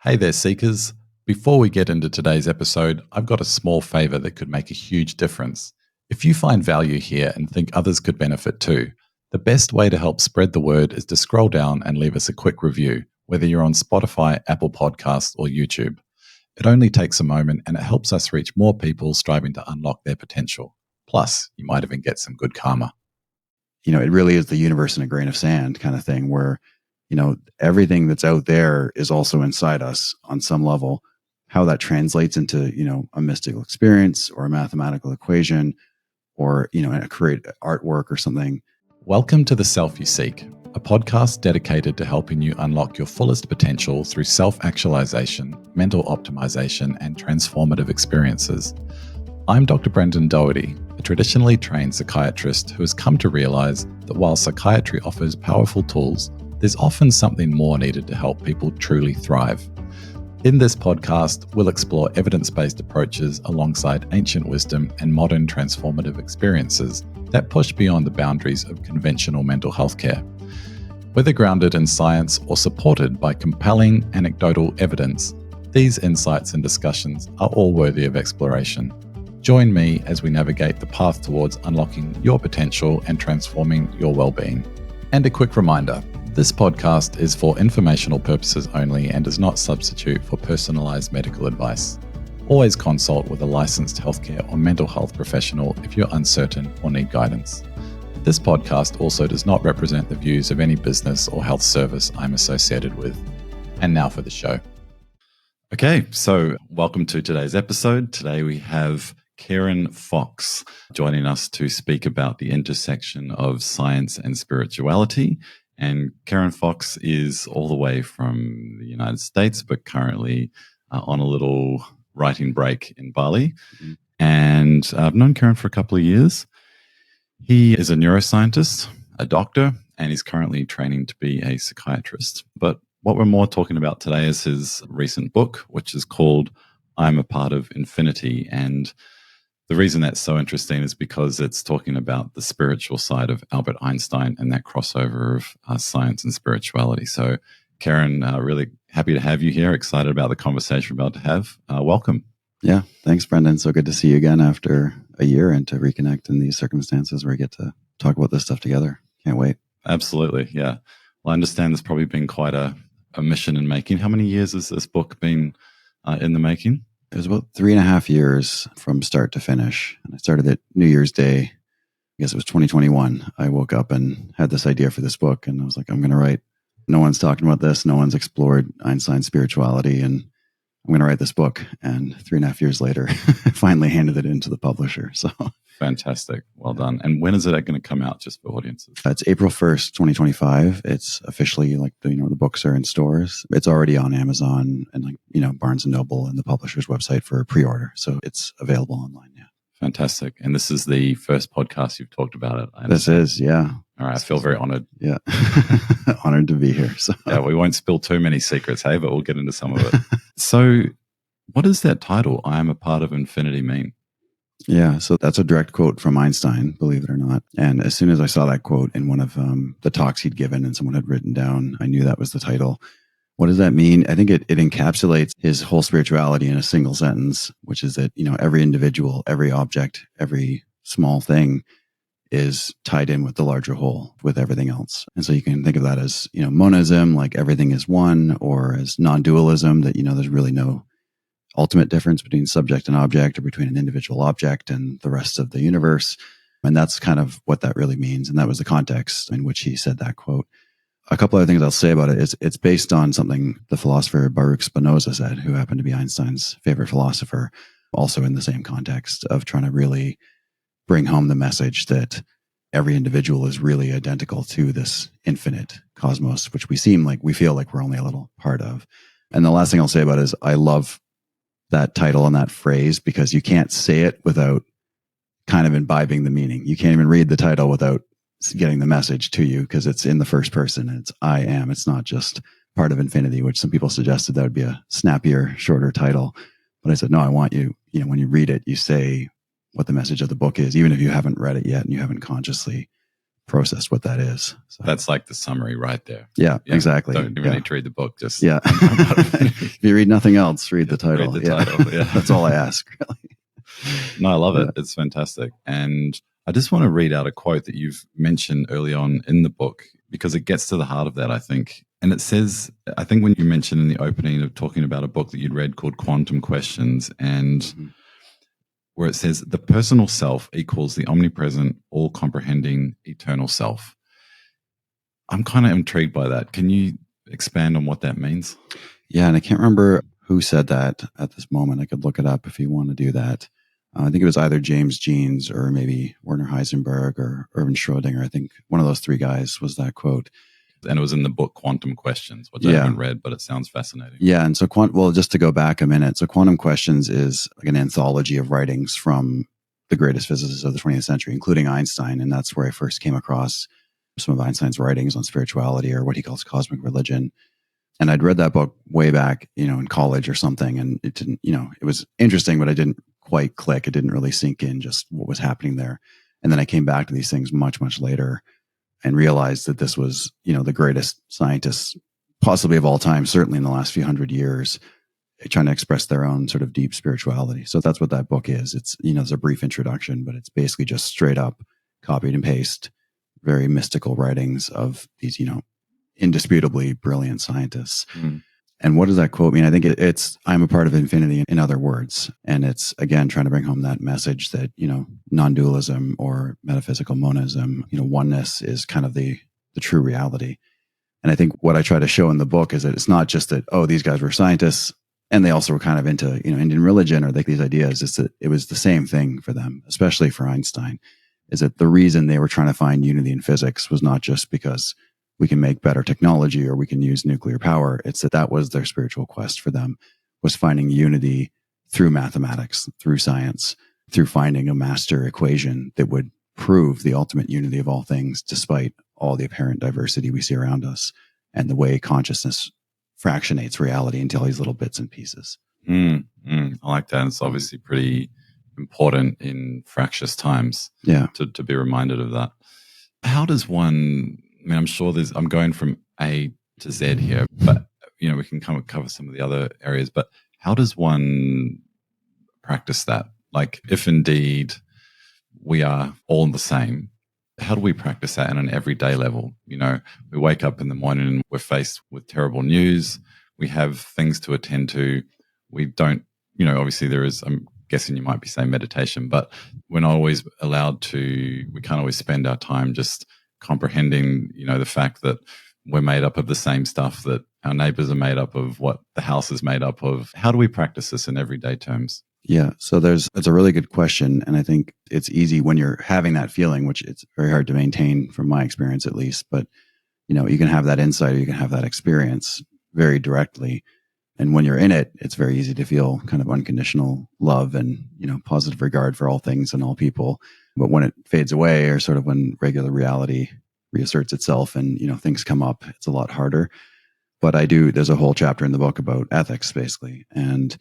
Hey there, Seekers. Before we get into today's episode, I've got a small favor that could make a huge difference. If you find value here and think others could benefit too, the best way to help spread the word is to scroll down and leave us a quick review, whether you're on Spotify, Apple Podcasts, or YouTube. It only takes a moment and it helps us reach more people striving to unlock their potential. Plus, you might even get some good karma. You know, it really is the universe in a grain of sand kind of thing where, you know, everything that's out there is also inside us on some level. How that translates into, you know, a mystical experience or a mathematical equation or, you know, a create artwork or something. Welcome to The Self You Seek, a podcast dedicated to helping you unlock your fullest potential through self-actualization, mental optimization, and transformative experiences. I'm Dr. Brendan Doherty, a traditionally trained psychiatrist who has come to realize that while psychiatry offers powerful tools, there's often something more needed to help people truly thrive. In this podcast, we'll explore evidence-based approaches alongside ancient wisdom and modern transformative experiences that push beyond the boundaries of conventional mental health care. Whether grounded in science or supported by compelling anecdotal evidence, these insights and discussions are all worthy of exploration. Join me as we navigate the path towards unlocking your potential and transforming your well-being. And a quick reminder, this podcast is for informational purposes only and does not substitute for personalized medical advice. Always consult with a licensed healthcare or mental health professional if you're uncertain or need guidance. This podcast also does not represent the views of any business or health service I'm associated with. And now for the show. Okay, so welcome to today's episode. Today we have Kieran Fox joining us to speak about the intersection of science and spirituality. And Kieran Fox is all the way from the United States, but currently on a little writing break in Bali. Mm-hmm. And I've known Kieran for a couple of years. He is a neuroscientist, a doctor, and he's currently training to be a psychiatrist. But what we're more talking about today is his recent book, which is called I'm a Part of Infinity. And the reason that's so interesting is because it's talking about the spiritual side of Albert Einstein and that crossover of science and spirituality. So, Kieran, really happy to have you here. Excited about the conversation we're about to have. Welcome. Yeah, thanks, Brendan. So good to see you again after a year and to reconnect in these circumstances where we get to talk about this stuff together. Can't wait. Absolutely, yeah. Well, I understand there's probably been quite a mission in making. How many years has this book been in the making? It was about 3.5 years from start to finish. And I started it New Year's Day. I guess it was 2021. I woke up and had this idea for this book. And I was like, I'm going to write. No one's talking about this. No one's explored Einstein's spirituality. And I'm going to write this book. And 3.5 years later, I finally handed it in to the publisher. So fantastic. Well done. And when is it going to come out just for audiences? It's April 1st, 2025. It's officially the books are in stores. It's already on Amazon and Barnes & Noble and the publisher's website for pre-order. So it's available online. Yeah. Fantastic. And this is the first podcast you've talked about it. This is, yeah. All right. I feel very honored. Yeah. Honored to be here. So yeah, we won't spill too many secrets, hey, but we'll get into some of it. So what does that title, I am a part of infinity, mean? Yeah, so that's a direct quote from Einstein, believe it or not. And as soon as I saw that quote in one of the talks he'd given and someone had written down, I knew that was the title. What does that mean? I think it encapsulates his whole spirituality in a single sentence, which is that, every individual, every object, every small thing is tied in with the larger whole, with everything else. And so you can think of that as, monism, like everything is one, or as non-dualism, that, there's really no ultimate difference between subject and object or between an individual object and the rest of the universe. And that's kind of what that really means. And that was the context in which he said that quote. A couple other things I'll say about it is it's based on something the philosopher Baruch Spinoza said, who happened to be Einstein's favorite philosopher, also in the same context of trying to really bring home the message that every individual is really identical to this infinite cosmos, which we feel like we're only a little part of. And the last thing I'll say about it is I love that title and that phrase because you can't say it without kind of imbibing the meaning. You can't even read the title without getting the message to you because it's in the first person and it's I am. It's not just part of infinity, which some people suggested that would be a snappier, shorter title. But I said, no, I want you, when you read it, you say what the message of the book is, even if you haven't read it yet and you haven't consciously processed what that is. So that's like the summary right there. Yeah, exactly. Don't even need to read the book. Just if you read nothing else, read the title. Read the title. Yeah. That's all I ask, really. No, I love it. It's fantastic. And I just want to read out a quote that you've mentioned early on in the book, because it gets to the heart of that, I think. And it says, I think when you mentioned in the opening of talking about a book that you'd read called Quantum Questions, and where it says, the personal self equals the omnipresent, all-comprehending, eternal self. I'm kind of intrigued by that. Can you expand on what that means? Yeah, and I can't remember who said that at this moment. I could look it up if you want to do that. I think it was either James Jeans or maybe Werner Heisenberg or Erwin Schrödinger. I think one of those three guys was that quote. And it was in the book Quantum Questions, which I haven't read, but it sounds fascinating. Yeah, and so, just to go back a minute, so Quantum Questions is like an anthology of writings from the greatest physicists of the 20th century, including Einstein, and that's where I first came across some of Einstein's writings on spirituality, or what he calls cosmic religion. And I'd read that book way back, in college or something, and it didn't, it was interesting, but I didn't quite click. It didn't really sink in just what was happening there. And then I came back to these things much, much later and realized that this was, the greatest scientists possibly of all time, certainly in the last few hundred years, trying to express their own sort of deep spirituality. So that's what that book is. It's, there's a brief introduction, but it's basically just straight up copied and paste, very mystical writings of these, indisputably brilliant scientists. And what does that quote mean? I think it's, I'm a part of infinity, in other words. And it's, again, trying to bring home that message that, non-dualism or metaphysical monism, oneness is kind of the true reality. And I think what I try to show in the book is that it's not just that, oh, these guys were scientists and they also were kind of into, Indian religion or like these ideas. It's that it was the same thing for them, especially for Einstein, is that the reason they were trying to find unity in physics was not just because we can make better technology or we can use nuclear power. It's that was their spiritual quest for them, was finding unity through mathematics, through science, through finding a master equation that would prove the ultimate unity of all things, despite all the apparent diversity we see around us and the way consciousness fractionates reality into all these little bits and pieces. I like that. It's obviously pretty important in fractious times to be reminded of that. How does one... I'm sure I'm going from A to Z here, but, we can kind of cover some of the other areas, but how does one practice that? Like, if indeed we are all the same, how do we practice that on an everyday level? We wake up in the morning and we're faced with terrible news. We have things to attend to. We don't, obviously there is, I'm guessing you might be saying meditation, but we're not always we can't always spend our time just comprehending, the fact that we're made up of the same stuff that our neighbors are made up of, what the house is made up of. How do we practice this in everyday terms? Yeah. So it's a really good question. And I think it's easy when you're having that feeling, which it's very hard to maintain from my experience, at least, but you can have that insight or you can have that experience very directly. And when you're in it, it's very easy to feel kind of unconditional love and, positive regard for all things and all people. But when it fades away, or sort of when regular reality reasserts itself and, things come up, it's a lot harder. But there's a whole chapter in the book about ethics, basically, and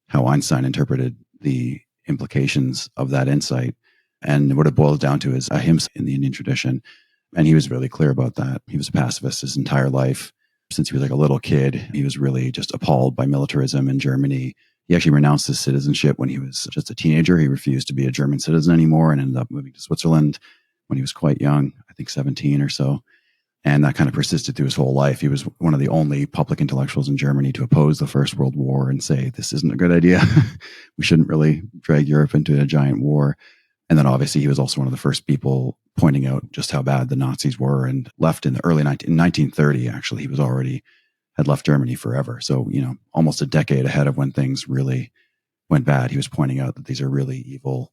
how Einstein interpreted the implications of that insight. And what it boils down to is ahimsa in the Indian tradition. And he was really clear about that. He was a pacifist his entire life. Since he was like a little kid, he was really just appalled by militarism in Germany. He actually renounced his citizenship when he was just a teenager. He refused to be a German citizen anymore and ended up moving to Switzerland when he was quite young, I think 17 or so. And that kind of persisted through his whole life. He was one of the only public intellectuals in Germany to oppose the First World War and say, this isn't a good idea. We shouldn't really drag Europe into a giant war. And then obviously he was also one of the first people pointing out just how bad the Nazis were, and left in the in 1930, actually, he was already had left Germany forever. So, almost a decade ahead of when things really went bad. He was pointing out that these are really evil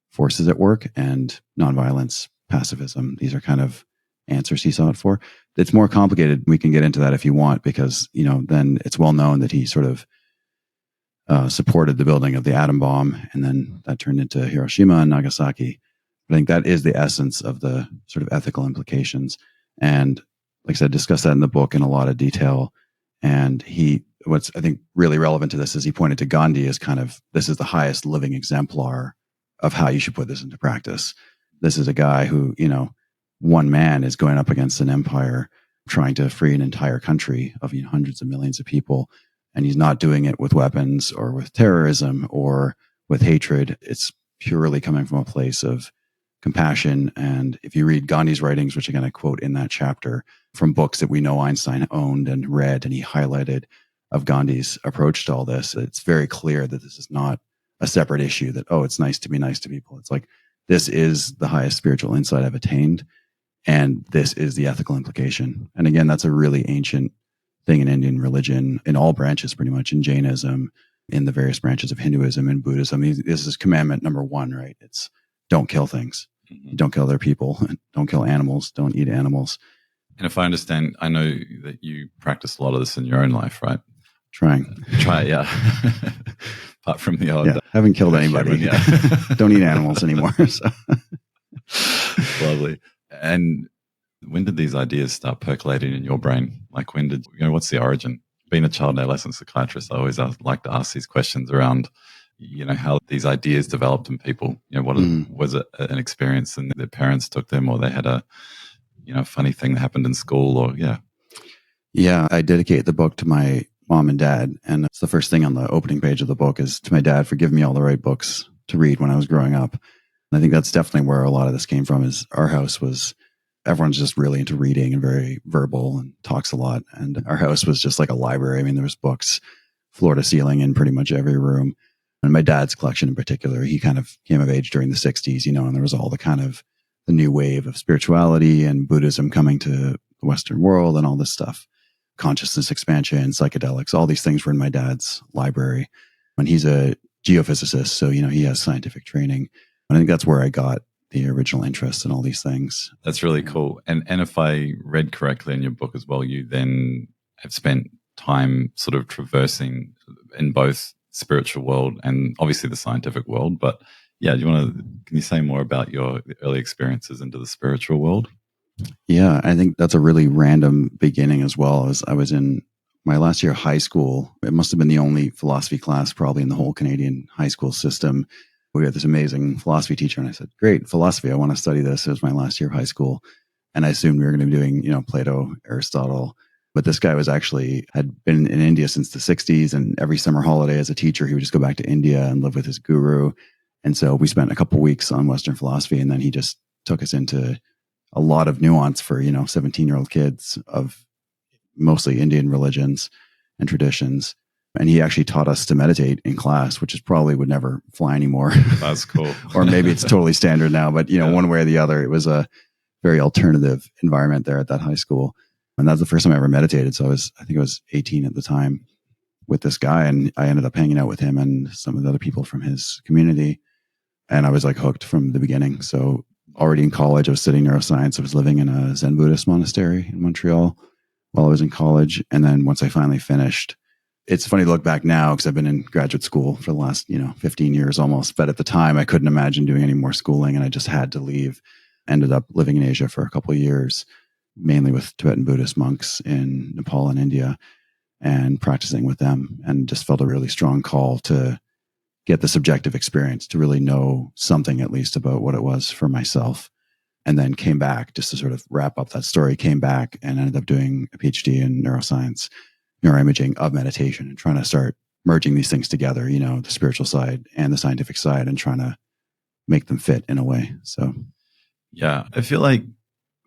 forces at work, and nonviolence, pacifism, these are kind of answers he sought for. It's more complicated. We can get into that if you want, because, then it's well known that he sort of supported the building of the atom bomb, and then that turned into Hiroshima and Nagasaki. I think that is the essence of the sort of ethical implications. And like I said, discuss that in the book in a lot of detail. And what's I think really relevant to this is he pointed to Gandhi as kind of, this is the highest living exemplar of how you should put this into practice. This is a guy who, one man is going up against an empire trying to free an entire country of hundreds of millions of people. And he's not doing it with weapons or with terrorism or with hatred. It's purely coming from a place of compassion. And if you read Gandhi's writings, which again I quote in that chapter from books that we know Einstein owned and read, and he highlighted of Gandhi's approach to all this, it's very clear that this is not a separate issue that, oh, it's nice to be nice to people. It's like, this is the highest spiritual insight I've attained. And this is the ethical implication. And again, that's a really ancient thing in Indian religion, in all branches, pretty much, in Jainism, in the various branches of Hinduism and Buddhism. This is commandment number one, right? It's don't kill things. Don't kill other people. Don't kill animals. Don't eat animals. And if I understand, I know that you practice a lot of this in your own life, right? Trying. Try it, yeah. Apart from the odd. Yeah, haven't killed anybody. Yeah. Don't eat animals anymore. So. Lovely. And when did these ideas start percolating in your brain? Like when did, what's the origin? Being a child adolescent psychiatrist, I always like to ask these questions around, how these ideas developed in people. Was it an experience and their parents took them, or they had a, funny thing that happened in school, or Yeah, I dedicate the book to my mom and dad. And it's the first thing on the opening page of the book is to my dad for giving me all the right books to read when I was growing up. And I think that's definitely where a lot of this came from. Is our house was, everyone's just really into reading and very verbal and talks a lot. And our house was just like a library. I mean, there was books floor to ceiling in pretty much every room. And my dad's collection in particular, he kind of came of age during the 60s, and there was all the kind of the new wave of spirituality and Buddhism coming to the Western world and all this stuff. Consciousness expansion, psychedelics, all these things were in my dad's library. And he's a geophysicist, so, he has scientific training. And I think that's where I got the original interest in all these things. That's really cool. And if I read correctly in your book as well, you then have spent time sort of traversing in both spiritual world and obviously the scientific world. But yeah, can you say more about your early experiences into the spiritual world? Yeah, I think that's a really random beginning as well. As I was in my last year of high school, it must have been the only philosophy class probably in the whole Canadian high school system. We had this amazing philosophy teacher, and I said, great, philosophy, I want to study this. It was my last year of high school. And I assumed we were going to be doing, Plato, Aristotle. But this guy had been in India since the 60s. And every summer holiday as a teacher, he would just go back to India and live with his guru. And so we spent a couple of weeks on Western philosophy. And then he just took us into a lot of nuance for, 17-year-old kids of mostly Indian religions and traditions. And he actually taught us to meditate in class, which is probably would never fly anymore. That's cool. Or maybe it's totally standard now, but one way or the other, it was a very alternative environment there at that high school. And that's the first time I ever meditated. So I think I was 18 at the time with this guy, and I ended up hanging out with him and some of the other people from his community. And I was like hooked from the beginning. So already in college, I was studying neuroscience. I was living in a Zen Buddhist monastery in Montreal while I was in college. And then once I finally finished, it's funny to look back now because I've been in graduate school for the last, 15 years almost. But at the time, I couldn't imagine doing any more schooling, and I just had to leave. Ended up living in Asia for a couple of years, mainly with Tibetan Buddhist monks in Nepal and India, and practicing with them, and just felt a really strong call to get the subjective experience, to really know something at least about what it was for myself. And then came back, just to sort of wrap up that story, came back and ended up doing a PhD in neuroscience, neuroimaging of meditation, and trying to start merging these things together, the spiritual side and the scientific side, and trying to make them fit in a way. So, yeah, I feel like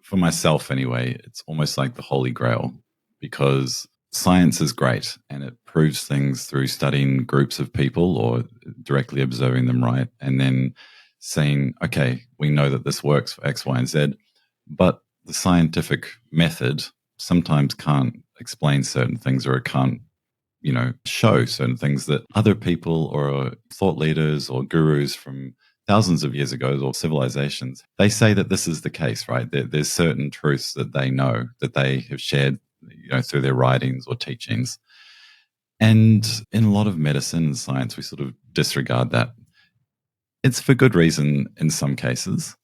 for myself anyway, it's almost like the Holy Grail, because science is great and it proves things through studying groups of people or directly observing them, right? And then saying, okay, we know that this works for X, Y, and Z, but the scientific method sometimes can't explain certain things, or it can't, show certain things that other people or thought leaders or gurus from thousands of years ago or civilizations, they say that this is the case, right? There's certain truths that they know, that they have shared, through their writings or teachings. And in a lot of medicine and science, we sort of disregard that. It's for good reason in some cases,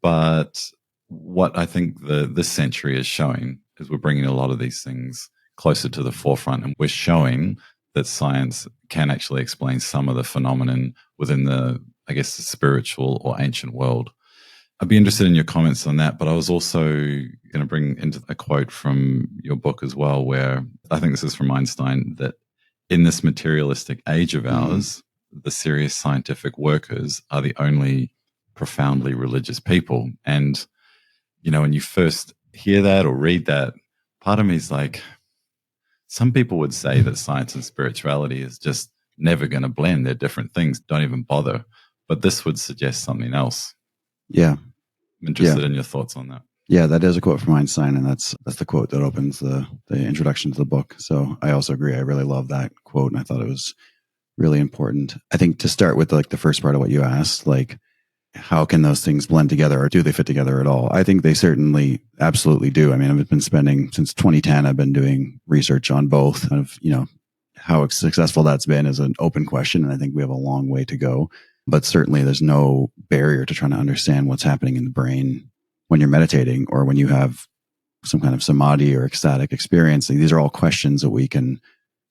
but what I think this century is showing is we're bringing a lot of these things closer to the forefront, and we're showing that science can actually explain some of the phenomenon within the spiritual or ancient world. I'd be interested in your comments on that, but I was also going to bring into a quote from your book as well, where I think this is from Einstein, that in this materialistic age of ours, the serious scientific workers are the only profoundly religious people. And, when you first hear that or read that, part of me is like, some people would say that science and spirituality is just never going to blend. They're different things. Don't even bother. But this would suggest something else. Yeah. I'm interested in your thoughts on that. Yeah, that is a quote from Einstein, and that's the quote that opens the introduction to the book. So I also agree. I really love that quote, and I thought it was really important. I think to start with the first part of what you asked, like how can those things blend together, or do they fit together at all? I think they certainly absolutely do. I mean, I've been spending since 2010, I've been doing research on both. Of how successful that's been is an open question, and I think we have a long way to go. But certainly there's no barrier to trying to understand what's happening in the brain when you're meditating or when you have some kind of samadhi or ecstatic experience. These are all questions that we can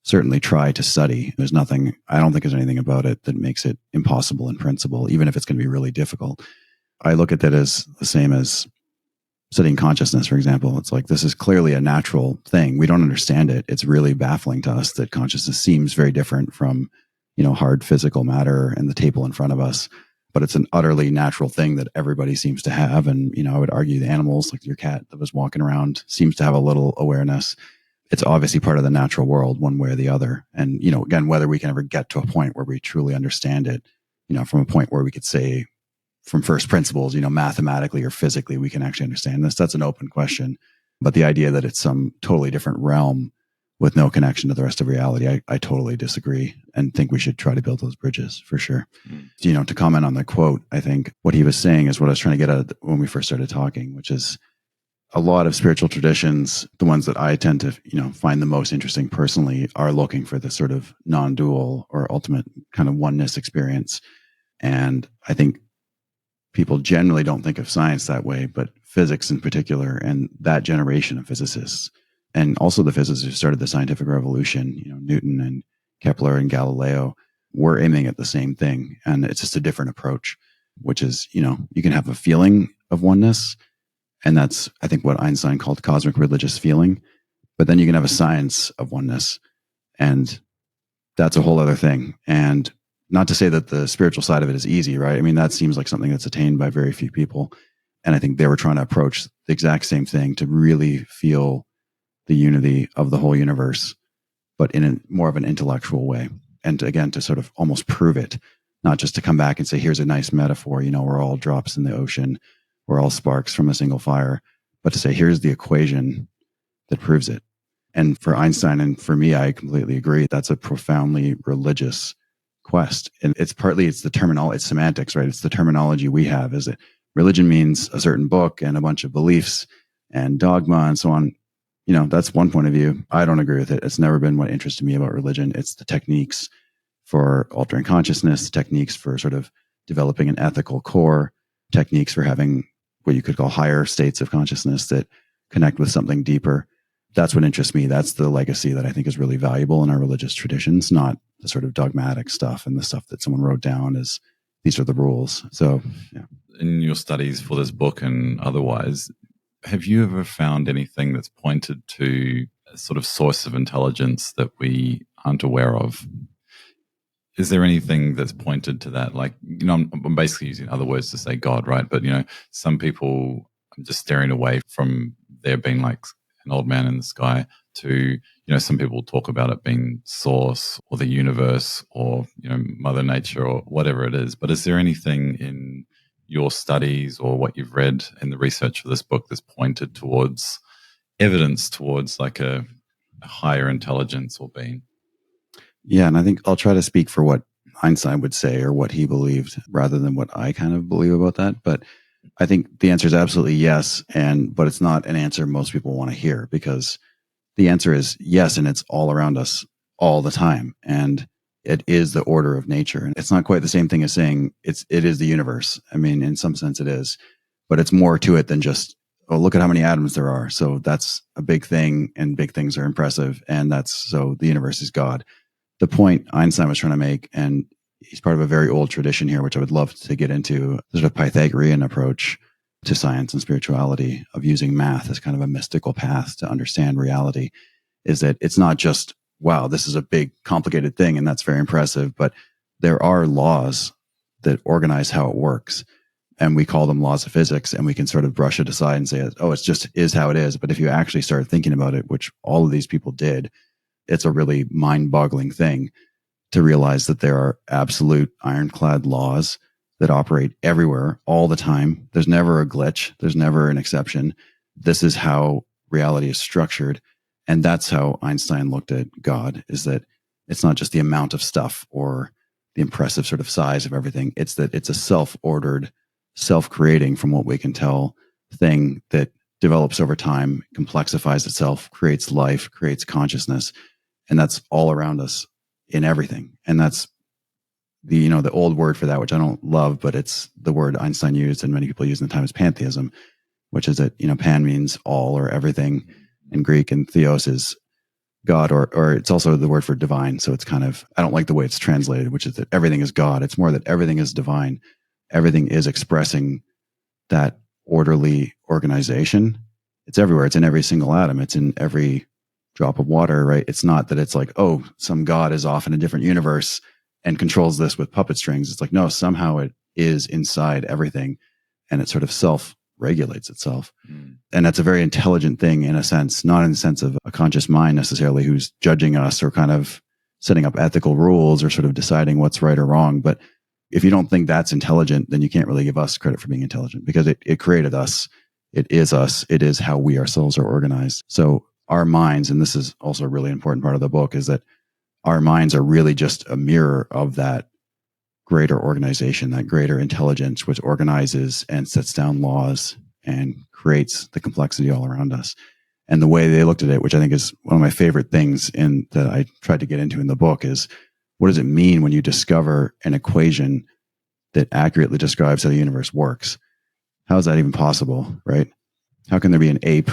certainly try to study. I don't think there's anything about it that makes it impossible in principle, even if it's going to be really difficult. I look at that as the same as studying consciousness, for example. It's like, this is clearly a natural thing. We don't understand it. It's really baffling to us that consciousness seems very different from hard physical matter and the table in front of us. But it's an utterly natural thing that everybody seems to have. And, I would argue the animals, like your cat that was walking around, seems to have a little awareness. It's obviously part of the natural world one way or the other. And, again, whether we can ever get to a point where we truly understand it, from a point where we could say from first principles, mathematically or physically, we can actually understand this. That's an open question. But the idea that it's some totally different realm with no connection to the rest of reality, I totally disagree and think we should try to build those bridges for sure. To comment on the quote, I think what he was saying is what I was trying to get at when we first started talking, which is a lot of spiritual traditions, the ones that I tend to, find the most interesting personally, are looking for this sort of non-dual or ultimate kind of oneness experience. And I think people generally don't think of science that way, but physics in particular, and that generation of physicists, and also the physicists who started the scientific revolution, Newton and Kepler and Galileo, were aiming at the same thing. And it's just a different approach, which is, you can have a feeling of oneness. And that's, I think, what Einstein called cosmic religious feeling. But then you can have a science of oneness. And that's a whole other thing. And not to say that the spiritual side of it is easy, right? I mean, that seems like something that's attained by very few people. And I think they were trying to approach the exact same thing, to really feel the unity of the whole universe, but in more of an intellectual way. And again, to sort of almost prove it, not just to come back and say, here's a nice metaphor, we're all drops in the ocean, we're all sparks from a single fire, but to say, here's the equation that proves it. And for Einstein and for me, I completely agree. That's a profoundly religious quest. And it's the terminology, it's semantics, right? It's the terminology we have, is that religion means a certain book and a bunch of beliefs and dogma and so on. That's one point of view. I don't agree with it. It's never been what interested me about religion. It's the techniques for altering consciousness, techniques for sort of developing an ethical core, techniques for having what you could call higher states of consciousness that connect with something deeper. That's what interests me. That's the legacy that I think is really valuable in our religious traditions, not the sort of dogmatic stuff and the stuff that someone wrote down as these are the rules. So, yeah. In your studies for this book and otherwise, have you ever found anything that's pointed to a sort of source of intelligence that we aren't aware of? Is there anything that's pointed to that? Like, I'm basically using other words to say God, right? But, some people are just staring away from there being like an old man in the sky to, some people talk about it being source or the universe or, Mother Nature or whatever it is. But is there anything in your studies or what you've read in the research for this book that's pointed towards evidence towards like a higher intelligence or being? Yeah, and I think I'll try to speak for what Einstein would say or what he believed rather than what I kind of believe about that. But I think the answer is absolutely yes. But it's not an answer most people want to hear, because the answer is yes. And it's all around us all the time. And it is the order of nature. And it's not quite the same thing as saying it is the universe. I mean, in some sense it is, but it's more to it than just, oh, look at how many atoms there are. So that's a big thing, and big things are impressive. And so the universe is God. The point Einstein was trying to make, and he's part of a very old tradition here, which I would love to get into, sort of Pythagorean approach, to science and spirituality, of using math as kind of a mystical path to understand reality, is that it's not just, wow, this is a big complicated thing and that's very impressive, but there are laws that organize how it works. And we call them laws of physics, and we can sort of brush it aside and say, oh, it's just is how it is. But if you actually start thinking about it, which all of these people did, it's a really mind-boggling thing to realize that there are absolute ironclad laws that operate everywhere all the time. There's never a glitch. There's never an exception. This is how reality is structured. And that's how Einstein looked at God, is that it's not just the amount of stuff or the impressive sort of size of everything. It's that it's a self-ordered, self-creating, from what we can tell, thing that develops over time, complexifies itself, creates life, creates consciousness. And that's all around us in everything. And that's the old word for that, which I don't love, but it's the word Einstein used and many people use in the time, is pantheism, which is that, pan means all or everything in Greek, and theos is God, or it's also the word for divine. So it's kind of, I don't like the way it's translated, which is that everything is God. It's more that everything is divine. Everything is expressing that orderly organization. It's everywhere. It's in every single atom. It's in every drop of water, right? It's not that it's like, oh, some God is off in a different universe and controls this with puppet strings. It's like, no, somehow it is inside everything, and it sort of self-regulates itself. And that's a very intelligent thing, in a sense, not in the sense of a conscious mind necessarily who's judging us or kind of setting up ethical rules or sort of deciding what's right or wrong. But if you don't think that's intelligent, then you can't really give us credit for being intelligent, because it created us. It is us. It is how we ourselves are organized. So our minds, and this is also a really important part of the book, is that our minds are really just a mirror of that greater organization, that greater intelligence, which organizes and sets down laws and creates the complexity all around us. And the way they looked at it, which I think is one of my favorite things that I tried to get into in the book, is what does it mean when you discover an equation that accurately describes how the universe works? How is that even possible, right? How can there be an ape,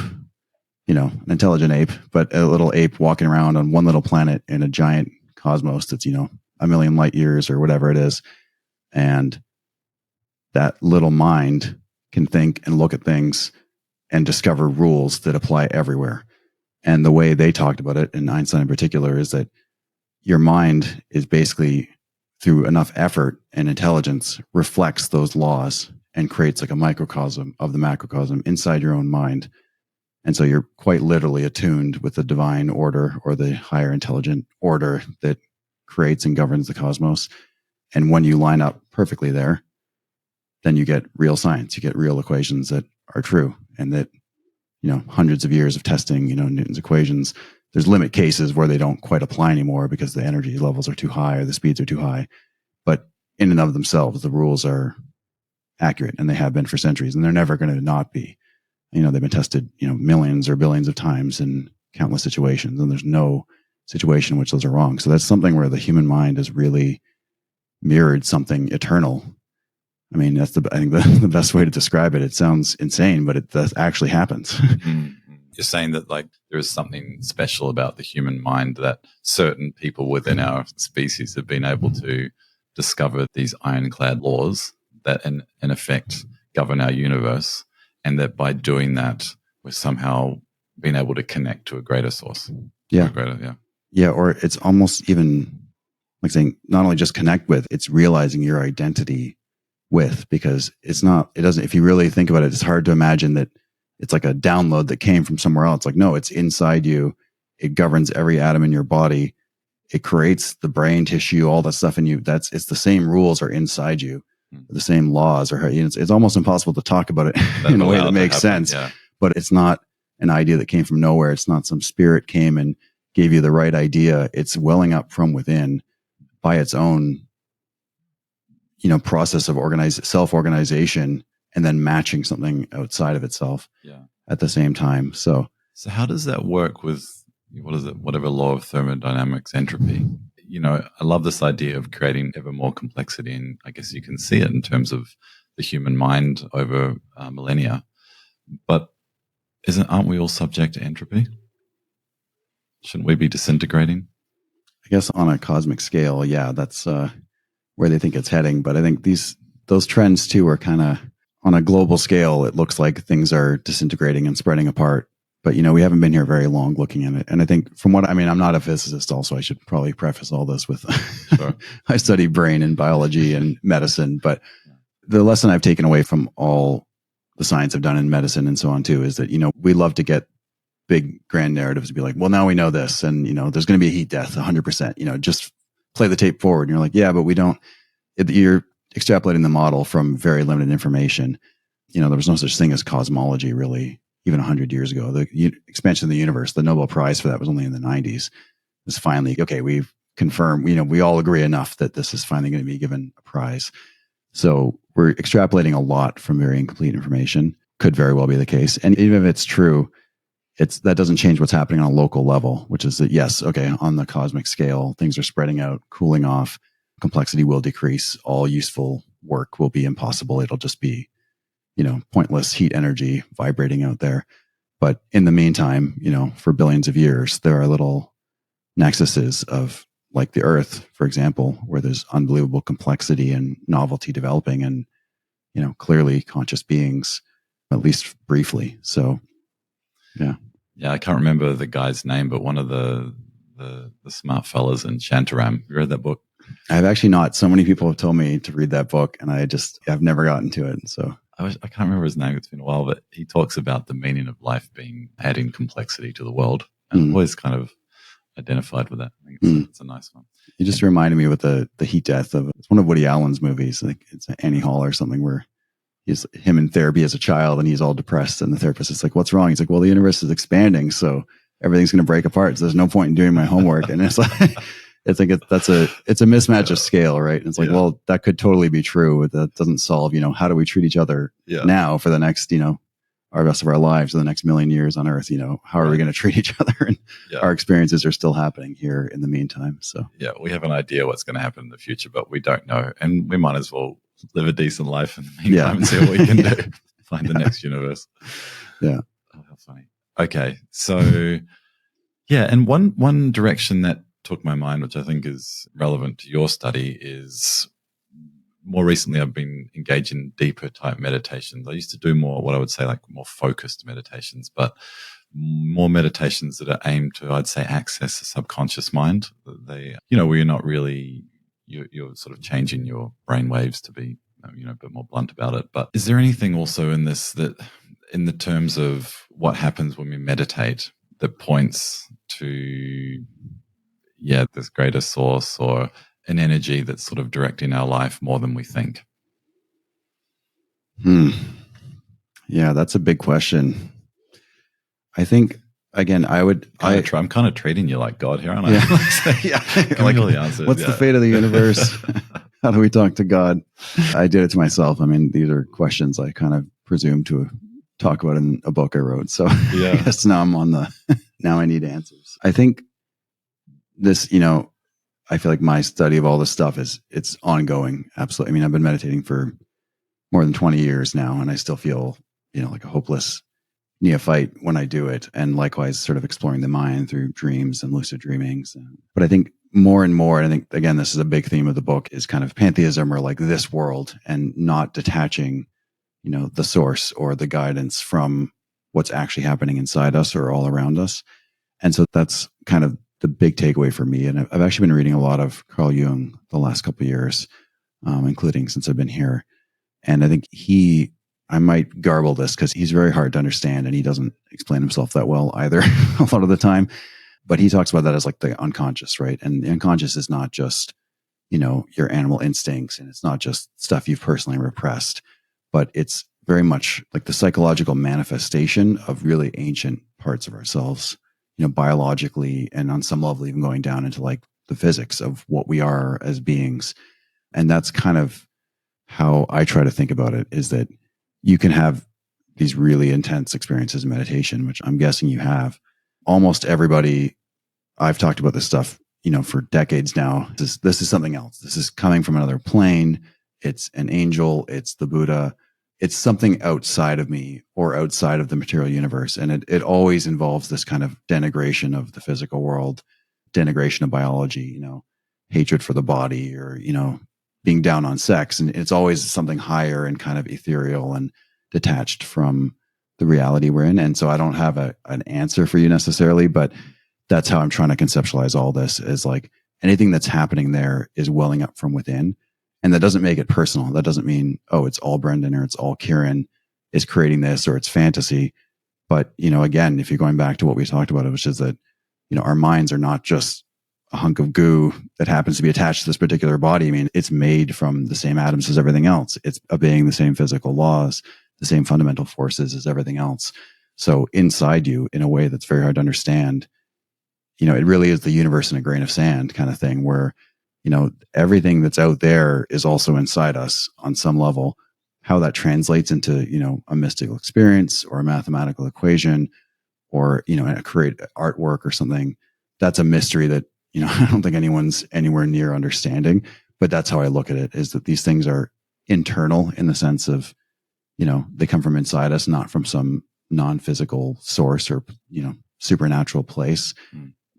an intelligent ape, but a little ape walking around on one little planet in a giant cosmos that's, a million light years or whatever it is. And that little mind can think and look at things and discover rules that apply everywhere. And the way they talked about it, and Einstein in particular, is that your mind is basically, through enough effort and intelligence, reflects those laws and creates like a microcosm of the macrocosm inside your own mind. And so you're quite literally attuned with the divine order, or the higher intelligent order that creates and governs the cosmos. And when you line up perfectly there, then you get real science. You get real equations that are true, and that, hundreds of years of testing, Newton's equations, there's limit cases where they don't quite apply anymore because the energy levels are too high or the speeds are too high. But in and of themselves, the rules are accurate, and they have been for centuries, and they're never going to not be. They've been tested, millions or billions of times in countless situations, and there's no situation in which those are wrong. So that's something where the human mind has really mirrored something eternal. I mean, I think the best way to describe it. It sounds insane, but that actually happens. Mm-hmm. You're saying that there is something special about the human mind, that certain people within our species have been able to discover these ironclad laws that in effect govern our universe, and that by doing that, we're somehow being able to connect to a greater source. Yeah. Yeah. Or it's almost even like saying, not only just connect with, it's realizing your identity with, because if you really think about it, it's hard to imagine that it's like a download that came from somewhere else. Like, no, it's inside you. It governs every atom in your body. It creates the brain tissue, all that stuff in you. It's the same rules are inside you. The same laws are, it's almost impossible to talk about it in a way that makes sense. Yeah. But it's not an idea that came from nowhere. It's not some spirit came and gave you the right idea. It's welling up from within by its own, process of self-organization, and then matching something outside of itself at the same time. So how does that work with, whatever law of thermodynamics, entropy? I love this idea of creating ever more complexity, and I guess you can see it in terms of the human mind over millennia. But aren't we all subject to entropy? Shouldn't we be disintegrating? I guess on a cosmic scale, yeah, that's where they think it's heading. But I think those trends too are kind of on a global scale, it looks like things are disintegrating and spreading apart. But, we haven't been here very long looking at it. And I think I'm not a physicist also. I should probably preface all this with, Sure. I study brain and biology and medicine. But the lesson I've taken away from all the science I've done in medicine and so on too, is that, we love to get big grand narratives to be like, well, now we know this. And, there's going to be a heat death 100%, just play the tape forward. And you're like, yeah, but we don't, you're extrapolating the model from very limited information. There was no such thing as cosmology really, even 100 years ago. The expansion of the universe, the Nobel Prize for that was only in the 90s. It's finally, okay, we've confirmed, we all agree enough that this is finally going to be given a prize. So we're extrapolating a lot from very incomplete information. Could very well be the case. And even if it's true, that doesn't change what's happening on a local level, which is that, yes, okay, on the cosmic scale, things are spreading out, cooling off, complexity will decrease, all useful work will be impossible. It'll just be, pointless heat energy vibrating out there. But in the meantime, for billions of years, there are little nexuses of, like the Earth, for example, where there's unbelievable complexity and novelty developing and, clearly conscious beings, at least briefly. So, yeah. Yeah, I can't remember the guy's name, but one of the smart fellas in Shantaram. You read that book? I've actually not. So many people have told me to read that book, and I've never gotten to it. So I can't remember his name. It's been a while, but he talks about the meaning of life being adding complexity to the world. And I've always kind of identified with that. I think it's a nice one. You just reminded me with the heat death it's one of Woody Allen's movies. I think it's Annie Hall or something, where he's him in therapy as a child and he's all depressed, and the therapist is like, "What's wrong?" He's like, "Well, the universe is expanding, so everything's going to break apart. So there's no point in doing my homework." And it's like, it's a mismatch of scale, right? And it's like, well, that could totally be true. That doesn't solve, how do we treat each other now for the next, our rest of our lives, the next million years on Earth? How are we going to treat each other? And our experiences are still happening here in the meantime. So we have an idea what's going to happen in the future, but we don't know, and we might as well live a decent life in the meantime and see what we can do. Find the next universe. Yeah. Oh, how funny. Okay, so and one direction that took my mind, which I think is relevant to your study, is more recently I've been engaged in deeper type meditations. I used to do more what I would say like more focused meditations, but more meditations that are aimed to, I'd say, access the subconscious mind. They, where you're not really, you're sort of changing your brain waves to be, a bit more blunt about it. But is there anything also in this that, in the terms of what happens when we meditate, that points to this greater source or an energy that's sort of directing our life more than we think? Yeah, that's a big question. I think, again, I'm kind of treating you like God here, aren't I? Like, really answer. What's the fate of the universe? How do we talk to God? I did it to myself. I mean, these are questions I kind of presume to talk about in a book I wrote. So I guess now now I need answers. I think this, I feel like my study of all this stuff it's ongoing. Absolutely. I mean, I've been meditating for more than 20 years now, and I still feel, like a hopeless neophyte when I do it. And likewise, sort of exploring the mind through dreams and lucid dreamings. But I think more and more, and I think, again, this is a big theme of the book, is kind of pantheism, or like this world, and not detaching, the source or the guidance from what's actually happening inside us or all around us. And so that's kind of the big takeaway for me. And I've actually been reading a lot of Carl Jung the last couple of years, including since I've been here. And I think I might garble this because he's very hard to understand, and he doesn't explain himself that well either a lot of the time. But he talks about that as like the unconscious, right? And the unconscious is not just, your animal instincts, and it's not just stuff you've personally repressed, but it's very much like the psychological manifestation of really ancient parts of ourselves, biologically, and on some level even going down into like the physics of what we are as beings. And that's kind of how I try to think about it, is that you can have these really intense experiences in meditation, which I'm guessing you have. Almost everybody, I've talked about this stuff, for decades now. This is something else. This is coming from another plane. It's an angel. It's the Buddha. It's something outside of me or outside of the material universe. And it always involves this kind of denigration of the physical world, denigration of biology, hatred for the body, or, being down on sex. And it's always something higher and kind of ethereal and detached from the reality we're in. And so I don't have an answer for you necessarily, but that's how I'm trying to conceptualize all this, is like anything that's happening there is welling up from within. And that doesn't make it personal. That doesn't mean, oh, it's all Brendan or it's all Kieran is creating this or it's fantasy. But, again, if you're going back to what we talked about, which is that, our minds are not just a hunk of goo that happens to be attached to this particular body. I mean, it's made from the same atoms as everything else. It's obeying the same physical laws, the same fundamental forces as everything else. So inside you, in a way that's very hard to understand, it really is the universe in a grain of sand kind of thing, where, everything that's out there is also inside us on some level. How that translates into, a mystical experience or a mathematical equation or, a create artwork or something, that's a mystery that, I don't think anyone's anywhere near understanding. But that's how I look at it, is that these things are internal in the sense of, they come from inside us, not from some non-physical source or, supernatural place.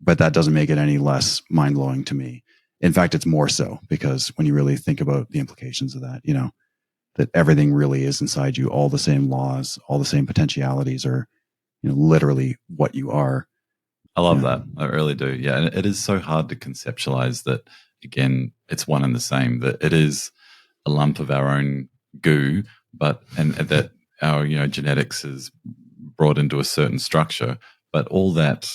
But that doesn't make it any less mind-blowing to me. In fact, it's more so, because when you really think about the implications of that, that everything really is inside you, all the same laws, all the same potentialities are, literally what you are. I love that. I really do. Yeah. And it is so hard to conceptualize that, again, it's one and the same, that it is a lump of our own goo, and that our, genetics is brought into a certain structure, but all that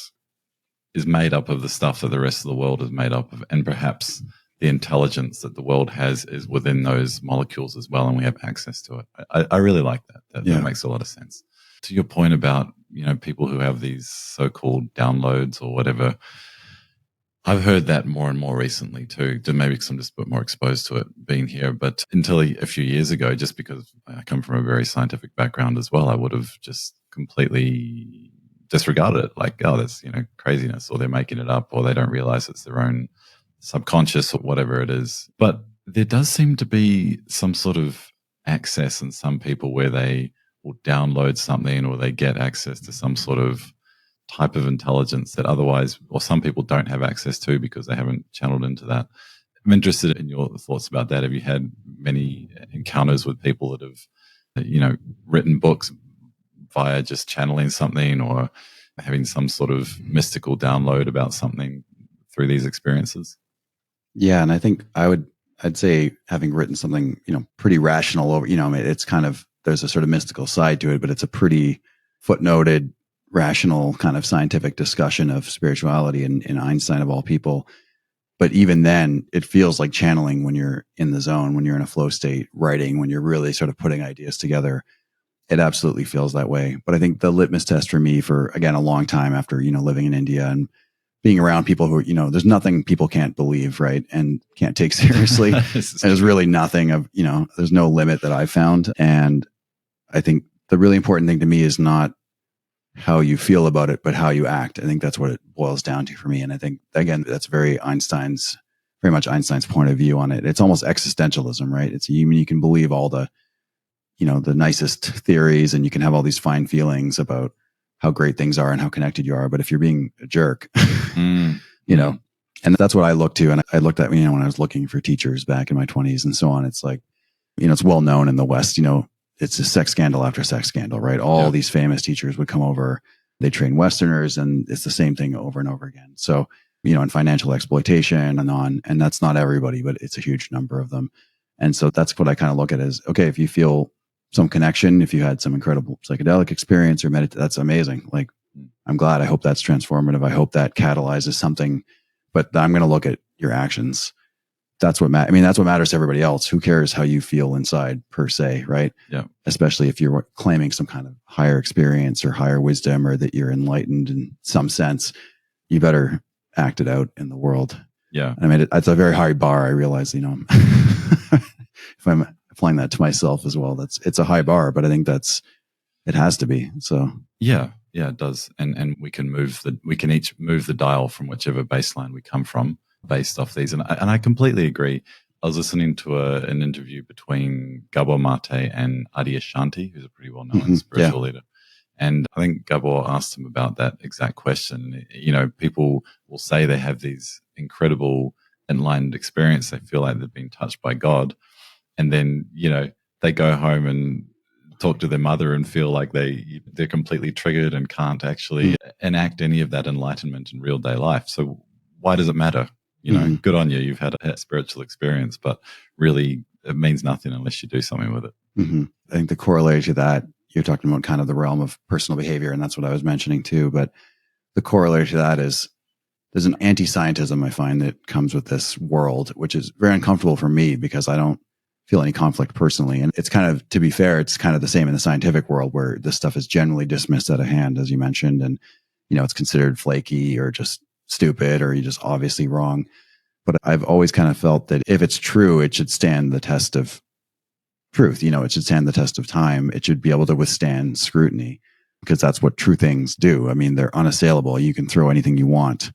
is made up of the stuff that the rest of the world is made up of. And perhaps the intelligence that the world has is within those molecules as well, and we have access to it. I really like that. That makes a lot of sense. To your point about, people who have these so-called downloads or whatever, I've heard that more and more recently too, maybe because I'm just a bit more exposed to it being here. But until a few years ago, just because I come from a very scientific background as well, I would have just completely disregarded it. Like, oh, that's, craziness, or they're making it up, or they don't realize it's their own subconscious or whatever it is. But there does seem to be some sort of access in some people where they will download something, or they get access to some sort of type of intelligence that otherwise, or some people don't have access to because they haven't channeled into that. I'm interested in your thoughts about that. Have you had many encounters with people that have, written books via just channeling something, or having some sort of mystical download about something through these experiences? Yeah. And I think I'd say, having written something, pretty rational over, it's kind of, there's a sort of mystical side to it, but it's a pretty footnoted, rational kind of scientific discussion of spirituality in Einstein of all people. But even then, it feels like channeling when you're in the zone, when you're in a flow state, writing, when you're really sort of putting ideas together. It absolutely feels that way. But I think the litmus test for me, for, again, a long time after, living in India and being around people who, there's nothing people can't believe, right? And can't take seriously. There's really nothing of, there's no limit that I've found. And I think the really important thing to me is not how you feel about it, but how you act. I think that's what it boils down to for me. And I think, again, that's very much Einstein's point of view on it. It's almost existentialism, right? It's, you can believe all the, the nicest theories, and you can have all these fine feelings about how great things are and how connected you are. But if you're being a jerk, and that's what I look to. And I looked at, when I was looking for teachers back in my 20s and so on, it's like, it's well known in the West, it's a sex scandal after sex scandal, right? All these famous teachers would come over, they train Westerners, and it's the same thing over and over again. So, and financial exploitation and that's not everybody, but it's a huge number of them. And so that's what I kind of look at as, okay, if you feel some connection, if you had some incredible psychedelic experience or that's amazing. Like, I'm glad. I hope that's transformative. I hope that catalyzes something, but I'm going to look at your actions. That's what that's what matters to everybody else. Who cares how you feel inside per se, right? Yeah. Especially if you're claiming some kind of higher experience or higher wisdom, or that you're enlightened in some sense, you better act it out in the world. Yeah. It's a very high bar. I realize, if I'm applying that to myself as well, it's a high bar, but I think it has to be. So yeah, it does. And we can each move the dial from whichever baseline we come from, based off these. And I completely agree. I was listening to an interview between Gabor Mate and Adi Ashanti, who's a pretty well-known spiritual leader. And I think Gabor asked him about that exact question. People will say they have these incredible enlightened experience. They feel like they've been touched by God. And then, they go home and talk to their mother and feel like they're completely triggered and can't actually enact any of that enlightenment in real day life. So why does it matter? Good on you. You've had a spiritual experience, but really it means nothing unless you do something with it. Mm-hmm. I think the corollary to that, you're talking about kind of the realm of personal behavior, and that's what I was mentioning too. But the corollary to that is there's an anti-scientism I find that comes with this world, which is very uncomfortable for me because I don't feel any conflict personally. And it's kind of, to be fair, it's kind of the same in the scientific world where this stuff is generally dismissed out of hand, as you mentioned. And, it's considered flaky or just stupid or you're just obviously wrong. But I've always kind of felt that if it's true, it should stand the test of truth. It should stand the test of time. It should be able to withstand scrutiny because that's what true things do. I mean, they're unassailable. You can throw anything you want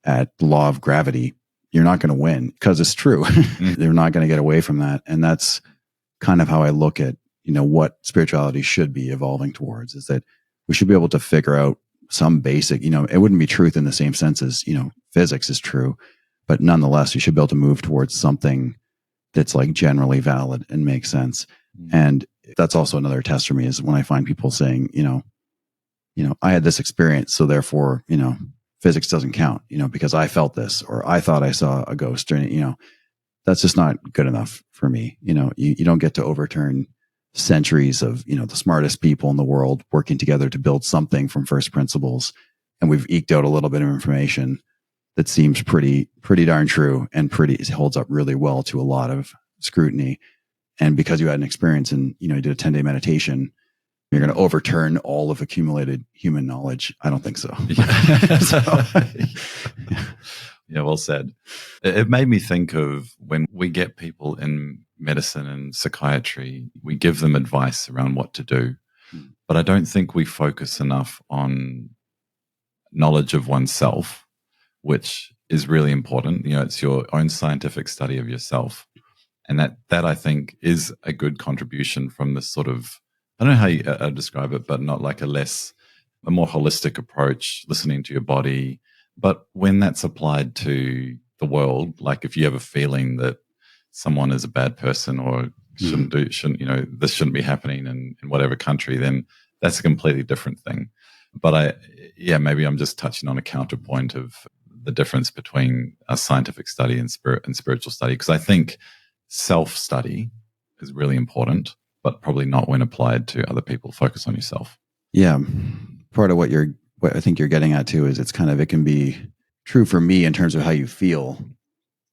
at the law of gravity. You're not going to win because it's true. They're not going to get away from that. And that's kind of how I look at, what spirituality should be evolving towards, is that we should be able to figure out some basic, it wouldn't be truth in the same sense as, physics is true, but nonetheless, you should be able to move towards something that's like generally valid and makes sense. And that's also another test for me is when I find people saying, I had this experience, so therefore, physics doesn't count, because I felt this, or I thought I saw a ghost, or, that's just not good enough for me. You don't get to overturn centuries of, the smartest people in the world working together to build something from first principles. And we've eked out a little bit of information that seems pretty darn true and it holds up really well to a lot of scrutiny. And because you had an experience and, you did a 10-day meditation, you're going to overturn all of accumulated human knowledge. I don't think so. Yeah, well said. It made me think of when we get people in medicine and psychiatry, we give them advice around what to do. But I don't think we focus enough on knowledge of oneself, which is really important. It's your own scientific study of yourself. And that I think is a good contribution from this sort of, I don't know how you describe it, but not like a more holistic approach, listening to your body. But when that's applied to the world, like if you have a feeling that someone is a bad person or this shouldn't be happening in whatever country, then that's a completely different thing. But maybe I'm just touching on a counterpoint of the difference between a scientific study and spiritual study, because I think self-study is really important, but probably not when applied to other people. Focus on yourself. Yeah. Part of what I think you're getting at too is it can be true for me in terms of how you feel,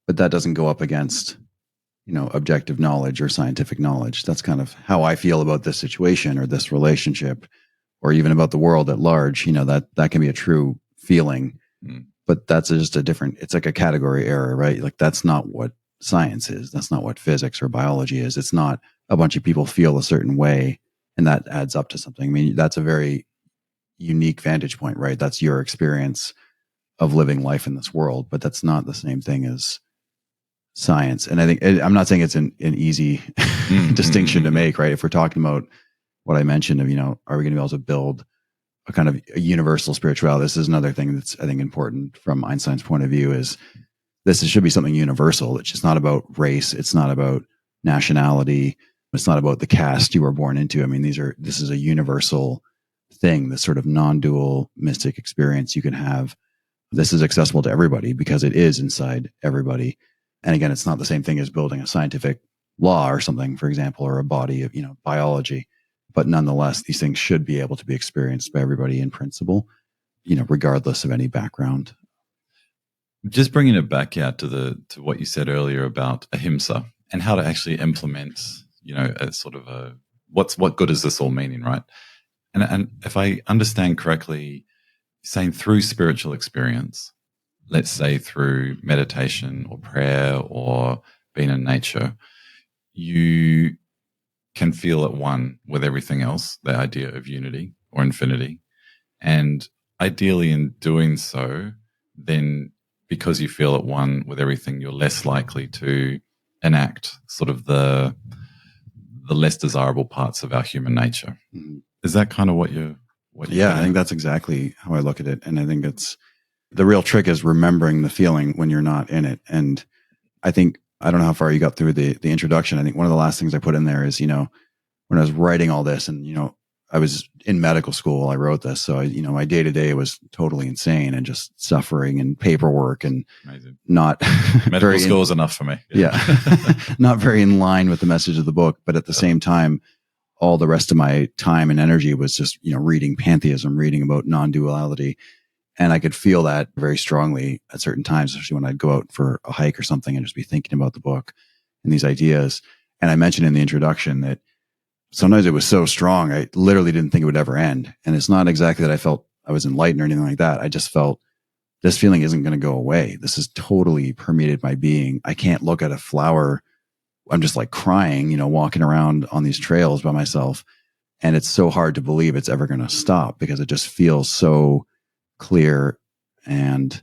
but that doesn't go up against, objective knowledge or scientific knowledge. That's kind of how I feel about this situation or this relationship, or even about the world at large. That can be a true feeling, but that's just it's like a category error, right? Like that's not what science is. That's not what physics or biology is. It's not a bunch of people feel a certain way and that adds up to something. I mean, that's a very unique vantage point, right? That's your experience of living life in this world, but that's not the same thing as science. And I think, I'm not saying it's an easy distinction to make, right? If we're talking about what I mentioned of, are we going to be able to build a kind of a universal spirituality? This is another thing that's, I think, important from Einstein's point of view is this should be something universal. It's just not about race. It's not about nationality. It's not about the caste you were born into. I mean, this is a universal thing, this sort of non-dual mystic experience you can have. This is accessible to everybody because it is inside everybody. And again, it's not the same thing as building a scientific law or something, for example, or a body of, biology. But nonetheless, these things should be able to be experienced by everybody in principle, regardless of any background. Just bringing it back out to what you said earlier about ahimsa and how to actually implement, a sort of what good is this all meaning, right? And if I understand correctly, saying through spiritual experience, let's say through meditation or prayer or being in nature, you can feel at one with everything else, the idea of unity or infinity. And ideally in doing so, then because you feel at one with everything, you're less likely to enact sort of the less desirable parts of our human nature. Mm-hmm. Is that kind of what you're I think that's exactly how I look at it. And I think the real trick is remembering the feeling when you're not in it. And I think, I don't know how far you got through the introduction. I think one of the last things I put in there is, when I was writing all this and, I was in medical school while I wrote this. So, my day to day was totally insane and just suffering and paperwork and Amazing. Not medical school is enough for me. Yeah. Not very in line with the message of the book. But at the same time, all the rest of my time and energy was just, reading pantheism, reading about non-duality. And I could feel that very strongly at certain times, especially when I'd go out for a hike or something and just be thinking about the book and these ideas. And I mentioned in the introduction that sometimes it was so strong, I literally didn't think it would ever end. And it's not exactly that I felt I was enlightened or anything like that. I just felt this feeling isn't going to go away. This has totally permeated my being. I can't look at a flower. I'm just like crying, walking around on these trails by myself. And it's so hard to believe it's ever going to stop because it just feels so clear and,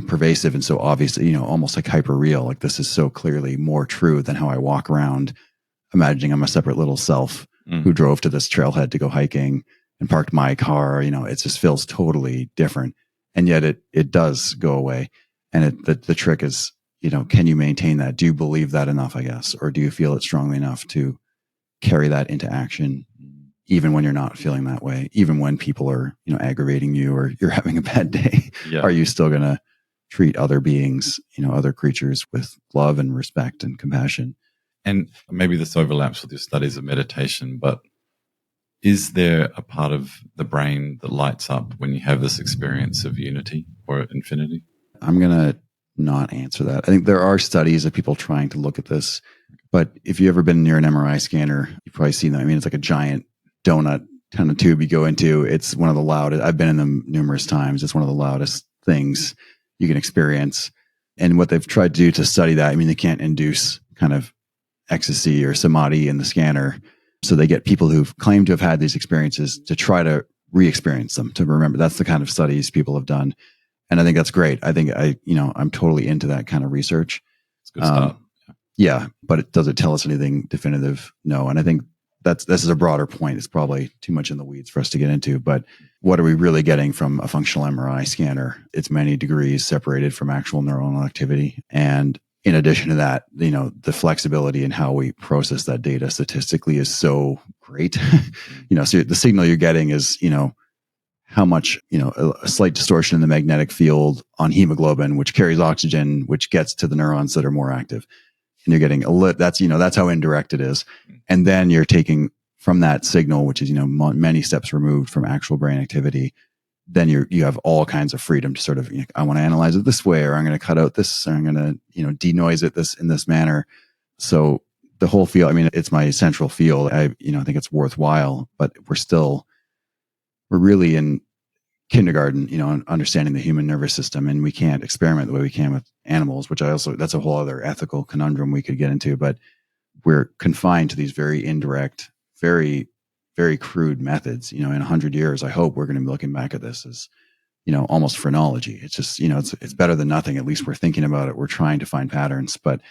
pervasive and so obvious, almost like hyper real. Like this is so clearly more true than how I walk around imagining I'm a separate little self who drove to this trailhead to go hiking and parked my car. It just feels totally different. And yet it does go away. And the trick is, can you maintain that? Do you believe that enough, I guess? Or do you feel it strongly enough to carry that into action, even when you're not feeling that way, even when people are, aggravating you or you're having a bad day? Yeah. Are you still going to treat other beings, other creatures with love and respect and compassion? And maybe this overlaps with your studies of meditation, but is there a part of the brain that lights up when you have this experience of unity or infinity? I'm going to not answer that. I think there are studies of people trying to look at this, but if you've ever been near an MRI scanner, you've probably seen that. I mean, it's like a giant donut kind of tube you go into. It's one of the loudest. I've been in them numerous times. It's one of the loudest things you can experience. And what they've tried to do to study that, I mean, they can't induce kind of ecstasy or samadhi in the scanner. So they get people who've claimed to have had these experiences to try to re-experience them, to remember. That's the kind of studies people have done. And I think that's great. I think I'm totally into that kind of research. It's good stuff. Yeah. But does it tell us anything definitive? No. And I think this is a broader point. It's probably too much in the weeds for us to get into, but what are we really getting from a functional MRI scanner? It's many degrees separated from actual neuronal activity. And in addition to that, the flexibility in how we process that data statistically is so great. So the signal you're getting is, how much, a slight distortion in the magnetic field on hemoglobin, which carries oxygen, which gets to the neurons that are more active. And you're getting that's how indirect it is. And then you're taking from that signal, which is, many steps removed from actual brain activity. Then you have all kinds of freedom to sort of, I want to analyze it this way, or I'm going to cut out this, or I'm going to, denoise it in this manner. So the whole field, I mean, it's my central field. I think it's worthwhile, but we're really in kindergarten, understanding the human nervous system, and we can't experiment the way we can with animals, that's a whole other ethical conundrum we could get into, but we're confined to these very indirect, very, very crude methods. In 100 years, I hope we're going to be looking back at this as, almost phrenology. It's just, it's better than nothing. At least we're thinking about it. We're trying to find patterns, but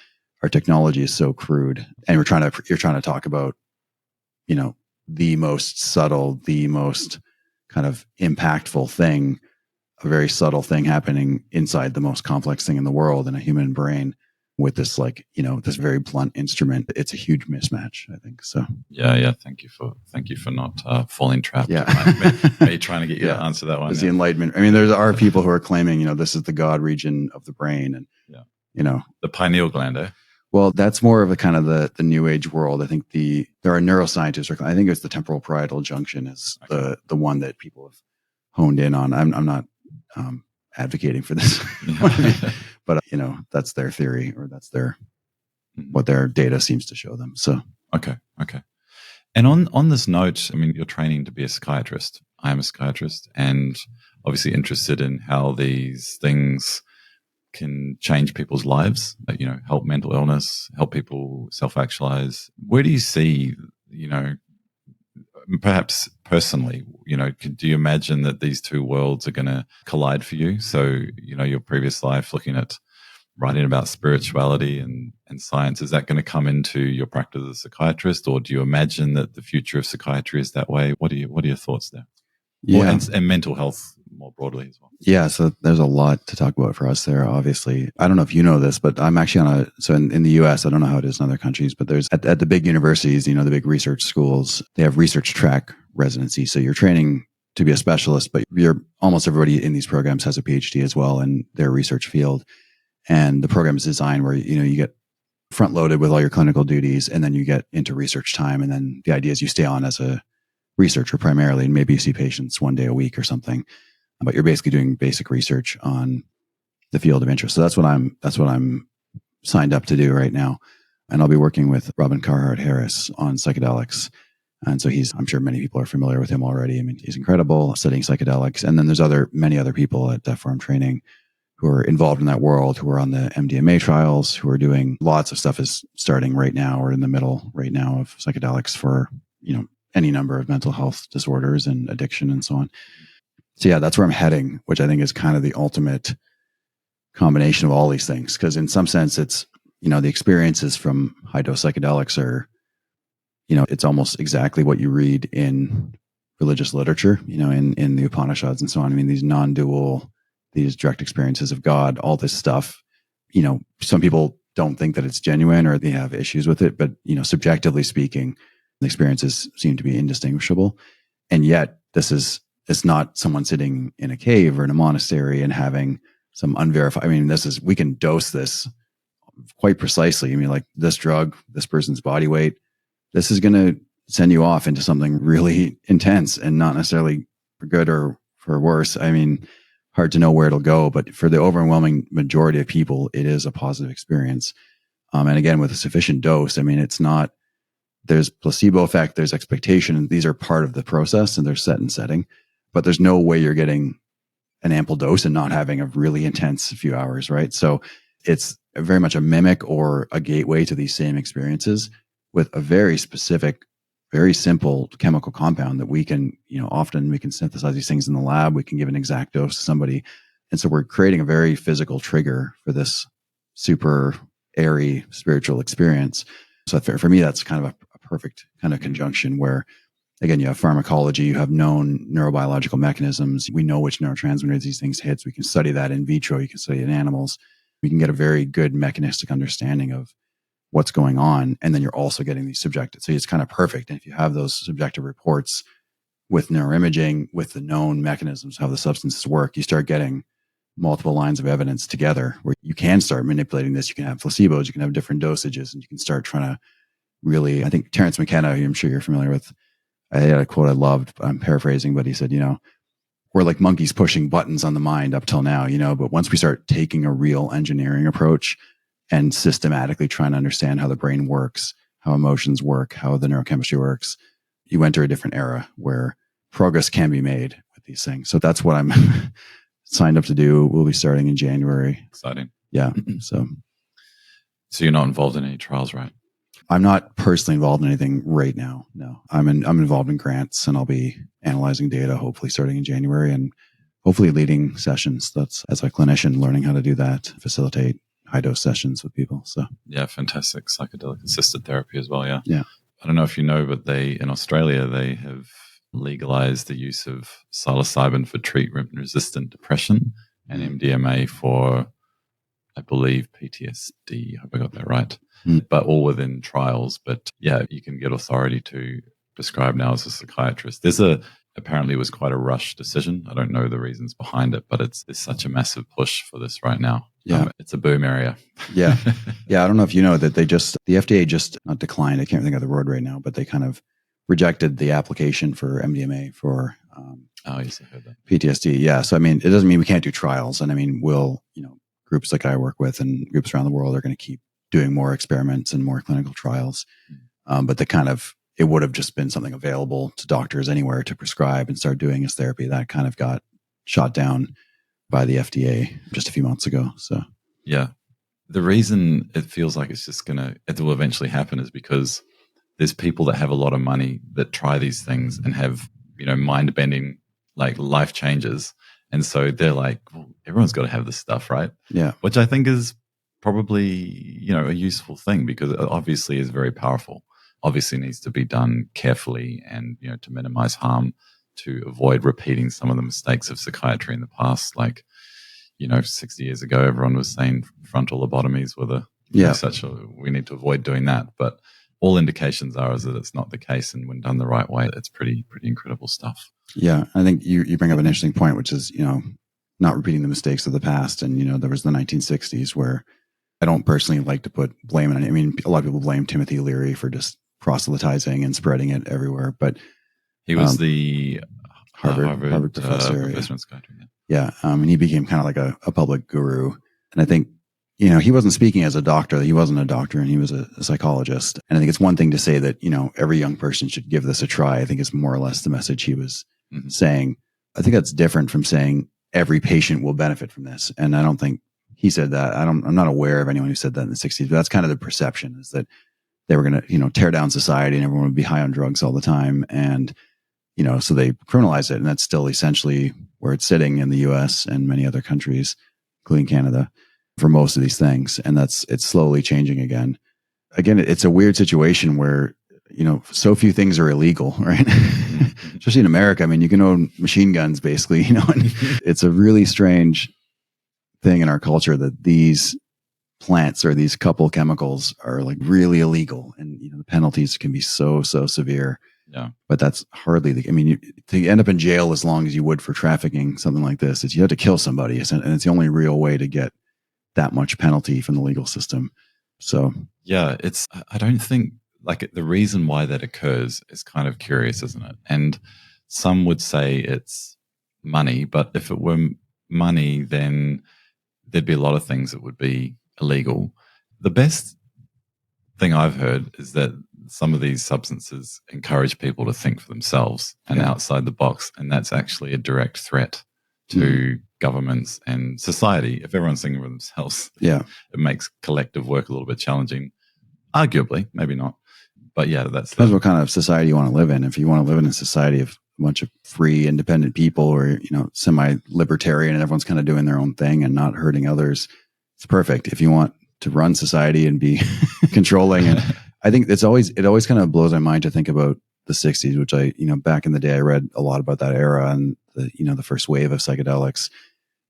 our technology is so crude, and you're trying to talk about, the most subtle, the most kind of impactful thing, a very subtle thing happening inside the most complex thing in the world, in a human brain, with this this very blunt instrument. It's a huge mismatch, I think. So yeah. Thank you for not falling trapped. Yeah. me trying to get you to answer that one. It's the Enlightenment. I mean, there are people who are claiming, this is the God region of the brain, and the pineal gland. Eh? Well, that's more of a kind of the new age world. I think there are neuroscientists. I think it's the temporal parietal junction is the one that people have honed in on. I'm not advocating for this, but that's their theory, or that's what their data seems to show them. So okay. And on this note, I mean, you're training to be a psychiatrist. I am a psychiatrist, and obviously interested in how these things can change people's lives, help mental illness, help people self-actualize. Where do you see, perhaps personally, do you imagine that these two worlds are going to collide for you? So, your previous life looking at writing about spirituality and science, is that going to come into your practice as a psychiatrist, or do you imagine that the future of psychiatry is that way? What are your thoughts there? Yeah. And mental health more broadly as well. Yeah, so there's a lot to talk about for us there, obviously. I don't know if you know this, but I'm actually in the US, I don't know how it is in other countries, but there's at the big universities, the big research schools, they have research track residency. So you're training to be a specialist, but almost everybody in these programs has a PhD as well in their research field. And the program is designed where, you get front loaded with all your clinical duties, and then you get into research time. And then the idea is you stay on as a researcher primarily, and maybe you see patients one day a week or something, but you're basically doing basic research on the field of interest. So that's what I'm signed up to do right now. And I'll be working with Robin Carhart-Harris on psychedelics. And so I'm sure many people are familiar with him already. I mean, he's incredible studying psychedelics. And then there's many other people at Deaf Forum Training who are involved in that world, who are on the MDMA trials, who are doing lots of stuff is starting right now or in the middle right now of psychedelics for, any number of mental health disorders and addiction and so on. So yeah, that's where I'm heading, which I think is kind of the ultimate combination of all these things. Because in some sense, it's, the experiences from high dose psychedelics are, it's almost exactly what you read in religious literature, in the Upanishads and so on. I mean, these non-dual, these direct experiences of God, all this stuff, some people don't think that it's genuine or they have issues with it, but, subjectively speaking, the experiences seem to be indistinguishable. And yet it's not someone sitting in a cave or in a monastery and having some unverified, we can dose this quite precisely. I mean, like this drug, this person's body weight, this is going to send you off into something really intense and not necessarily for good or for worse. I mean, hard to know where it'll go, but for the overwhelming majority of people, it is a positive experience. And again, with a sufficient dose, there's placebo effect, there's expectation, and these are part of the process and they're set and setting, but there's no way you're getting an ample dose and not having a really intense few hours, right? So it's very much a mimic or a gateway to these same experiences with a very specific, very simple chemical compound that we can, often we can synthesize these things in the lab. We can give an exact dose to somebody. And so we're creating a very physical trigger for this super airy spiritual experience. So for me, that's kind of a perfect kind of conjunction where, again, you have pharmacology, you have known neurobiological mechanisms. We know which neurotransmitters these things hit. So we can study that in vitro. You can study it in animals. We can get a very good mechanistic understanding of what's going on. And then you're also getting these subjective. So it's kind of perfect. And if you have those subjective reports with neuroimaging, with the known mechanisms, how the substances work, you start getting multiple lines of evidence together where you can start manipulating this. You can have placebos, you can have different dosages, and you can start trying to really, I think Terence McKenna, who I'm sure you're familiar with, I had a quote I loved, I'm paraphrasing, but he said, we're like monkeys pushing buttons on the mind up till now, but once we start taking a real engineering approach and systematically trying to understand how the brain works, how emotions work, how the neurochemistry works, you enter a different era where progress can be made with these things. So that's what I'm signed up to do. We'll be starting in January. Exciting. Yeah. So you're not involved in any trials, right? I'm not personally involved in anything right now. No, I'm involved in grants, and I'll be analyzing data, hopefully starting in January, and hopefully leading sessions. That's, as a clinician, learning how to do that, facilitate high dose sessions with people. So yeah, fantastic. Psychedelic-assisted therapy as well. Yeah. Yeah. I don't know if you know, but in Australia, they have legalized the use of psilocybin for treatment-resistant depression and MDMA for, I believe, PTSD. I hope I got that right. But all within trials. But yeah, you can get authority to prescribe now as a psychiatrist. Apparently it was quite a rush decision. I don't know the reasons behind it, but there's such a massive push for this right now. Yeah. It's a boom area. Yeah. Yeah. I don't know if you know that the FDA just not declined. I can't think of the word right now, but they kind of rejected the application for MDMA for yes, I heard that. PTSD. Yeah. So, it doesn't mean we can't do trials. And we'll, groups like I work with and groups around the world are going to keep doing more experiments and more clinical trials. But it would have just been something available to doctors anywhere to prescribe and start doing as therapy. That kind of got shot down by the FDA just a few months ago. So, yeah. The reason it feels like it will eventually happen is because there's people that have a lot of money that try these things and have, mind bending, like life changes. And so they're like, well, everyone's got to have this stuff, right? Yeah. Which I think is probably, a useful thing because it obviously is very powerful. Obviously needs to be done carefully and, to minimize harm. to avoid repeating some of the mistakes of psychiatry in the past. Like, 60 years ago, everyone was saying frontal lobotomies were we need to avoid doing that. But all indications are is that it's not the case. And when done the right way, it's pretty incredible stuff. Yeah. I think you bring up an interesting point, which is, not repeating the mistakes of the past. And, there was the 1960s where I don't personally like to put blame on it. I mean, a lot of people blame Timothy Leary for just proselytizing and spreading it everywhere. But he was the Harvard professor. Professor in psychiatry. Yeah. And he became kind of like a public guru. And I think, he wasn't speaking as a doctor. He wasn't a doctor, and he was a psychologist. And I think it's one thing to say that, every young person should give this a try. I think it's more or less the message he was saying. I think that's different from saying every patient will benefit from this. And I don't think he said that. I'm not aware of anyone who said that in the 60s, but that's kind of the perception, is that they were going to, tear down society and everyone would be high on drugs all the time. And, so they criminalized it. And that's still essentially where it's sitting in the US and many other countries, including Canada, for most of these things. And it's slowly changing again. Again, it's a weird situation where, so few things are illegal, right? Especially in America. I mean, you can own machine guns basically, and it's a really strange thing in our culture that these plants or these couple chemicals are like really illegal, and the penalties can be so severe. Yeah. But that's hardly to end up in jail as long as you would for trafficking something like this, is you have to kill somebody, and it's the only real way to get that much penalty from the legal system. So yeah, I don't think, like, the reason why that occurs is kind of curious, isn't it? And some would say it's money, but if it were money, then there'd be a lot of things that would be illegal. The best thing I've heard is that some of these substances encourage people to think for themselves and outside the box, and that's actually a direct threat to governments and society. If everyone's thinking for themselves, it makes collective work a little bit challenging. Arguably, maybe not. But yeah, depends what kind of society you want to live in. If you want to live in a society of a bunch of free, independent people, or, semi-libertarian, and everyone's kind of doing their own thing and not hurting others, it's perfect. If you want to run society and be controlling, and I think it always kind of blows my mind to think about the 60s, which I, back in the day, I read a lot about that era and the first wave of psychedelics.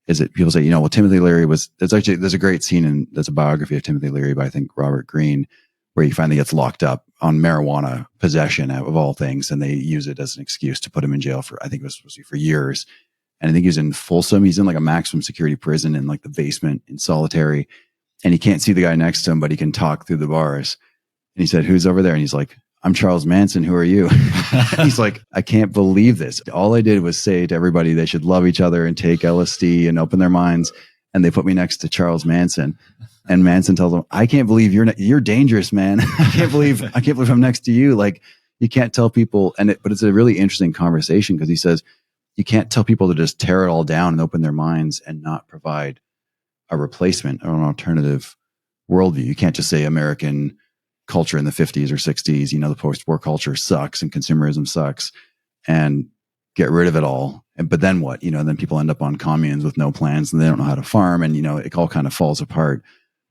Is that people say, well, Timothy Leary there's a great scene there's a biography of Timothy Leary by, I think, Robert Greene, where he finally gets locked up on marijuana possession of all things. And they use it as an excuse to put him in jail for, I think it was supposed to be for years. And I think he's in Folsom. He's in like a maximum security prison in like the basement in solitary. And he can't see the guy next to him, but he can talk through the bars. And he said, "Who's over there?" And he's like, "I'm Charles Manson. Who are you?" He's like, "I can't believe this. All I did was say to everybody they should love each other and take LSD and open their minds. And they put me next to Charles Manson." And Manson tells him, "I can't believe you're dangerous, man. I can't believe I'm next to you." Like, you can't tell people, but it's a really interesting conversation, because he says you can't tell people to just tear it all down and open their minds and not provide a replacement or an alternative worldview. You can't just say American culture in the 50s or 60s, the post-war culture sucks and consumerism sucks, and get rid of it all. But then what? Then people end up on communes with no plans, and they don't know how to farm, and it all kind of falls apart,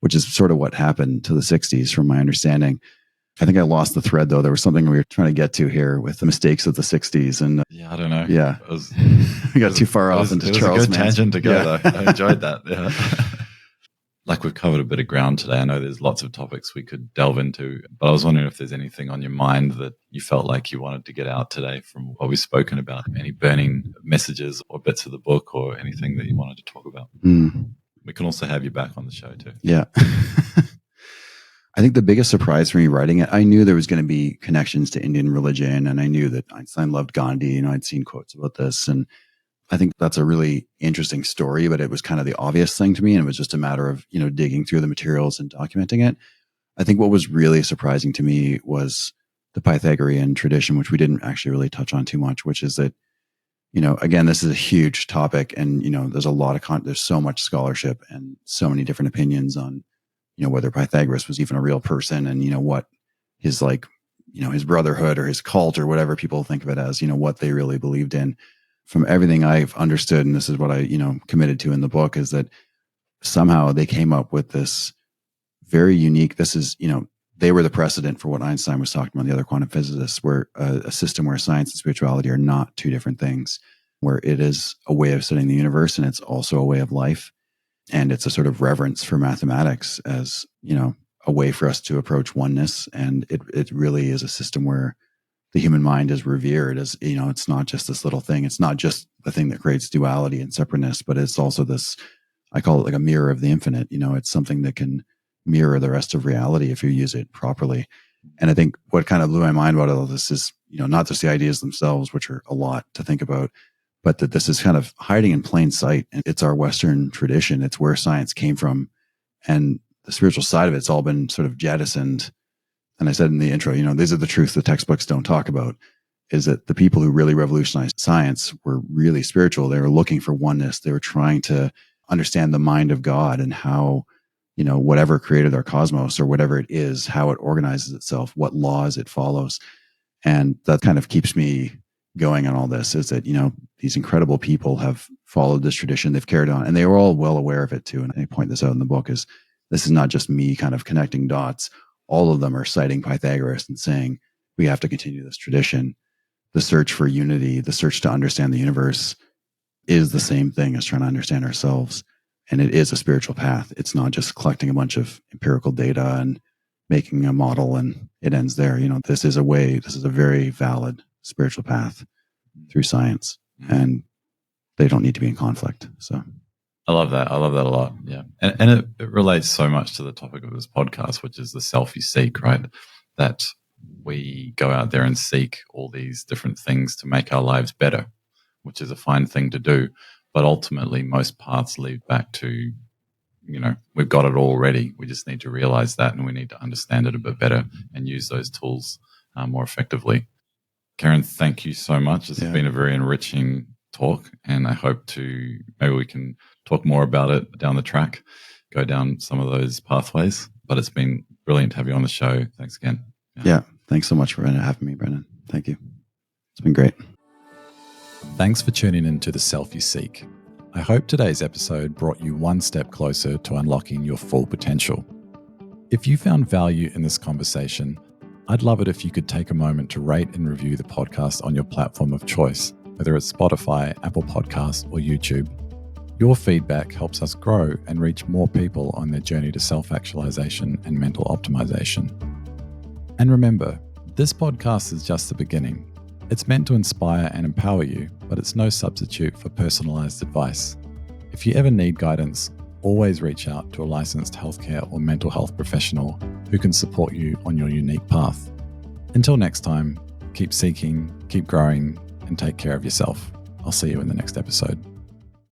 which is sort of what happened to the 60s from my understanding. I think I lost the thread, though. There was something we were trying to get to here with the mistakes of the 60s. And yeah, I don't know. Yeah. We got too far off into Charles Manson. It was a good tangent to go, though. I enjoyed that. Yeah. Like, we've covered a bit of ground today. I know there's lots of topics we could delve into, but I was wondering if there's anything on your mind that you felt like you wanted to get out today from what we've spoken about. Any burning messages or bits of the book, or anything that you wanted to talk about? We can also have you back on the show too. Yeah. I think the biggest surprise for me writing it, I knew there was going to be connections to Indian religion, and I knew that Einstein loved Gandhi. I'd seen quotes about this, and I think that's a really interesting story, but it was kind of the obvious thing to me. And it was just a matter of, digging through the materials and documenting it. I think what was really surprising to me was the Pythagorean tradition, which we didn't actually really touch on too much, which is that, again, this is a huge topic, and, there's a lot of, there's so much scholarship and so many different opinions on, whether Pythagoras was even a real person, and, what his his brotherhood or his cult or whatever people think of it as, what they really believed in. From everything I've understood, and this is what I, committed to in the book, is that somehow they came up with this very unique, this is, they were the precedent for what Einstein was talking about, the other quantum physicists, where a system where science and spirituality are not two different things, where it is a way of studying the universe and it's also a way of life. And it's a sort of reverence for mathematics as, a way for us to approach oneness. And it really is a system where the human mind is revered as, it's not just this little thing. It's not just the thing that creates duality and separateness, but it's also this, I call it like a mirror of the infinite. It's something that can mirror the rest of reality if you use it properly. And I think what kind of blew my mind about all this is, not just the ideas themselves, which are a lot to think about, but that this is kind of hiding in plain sight. And it's our Western tradition. It's where science came from. And the spiritual side of it's all been sort of jettisoned. And I said in the intro, these are the truths the textbooks don't talk about, is that the people who really revolutionized science were really spiritual. They were looking for oneness. They were trying to understand the mind of God and how, whatever created our cosmos or whatever it is, how it organizes itself, what laws it follows. And that kind of keeps me going on all this, is that, these incredible people have followed this tradition. They've carried on, and they were all well aware of it too. And I point this out in the book, is this is not just me kind of connecting dots. All of them are citing Pythagoras and saying, we have to continue this tradition. The search for unity, the search to understand the universe is the same thing as trying to understand ourselves. And it is a spiritual path. It's not just collecting a bunch of empirical data and making a model and it ends there. This is a very valid spiritual path through science, and they don't need to be in conflict. So I love that. I love that a lot. Yeah. And it relates so much to the topic of this podcast, which is the self you seek, right? That we go out there and seek all these different things to make our lives better, which is a fine thing to do. But ultimately, most paths lead back to, we've got it already. We just need to realize that, and we need to understand it a bit better and use those tools more effectively. Kieran, thank you so much. It's been a very enriching talk, and I hope maybe we can talk more about it down the track, go down some of those pathways. But it's been brilliant to have you on the show. Thanks again. Yeah. Thanks so much for having me, Brendan. Thank you. It's been great. Thanks for tuning in to The Self You Seek. I hope today's episode brought you one step closer to unlocking your full potential. If you found value in this conversation, I'd love it if you could take a moment to rate and review the podcast on your platform of choice, whether it's Spotify, Apple Podcasts, or YouTube. Your feedback helps us grow and reach more people on their journey to self-actualization and mental optimization. And remember, this podcast is just the beginning. It's meant to inspire and empower you, but it's no substitute for personalized advice. If you ever need guidance, always reach out to a licensed healthcare or mental health professional who can support you on your unique path. Until next time, keep seeking, keep growing, and take care of yourself. I'll see you in the next episode.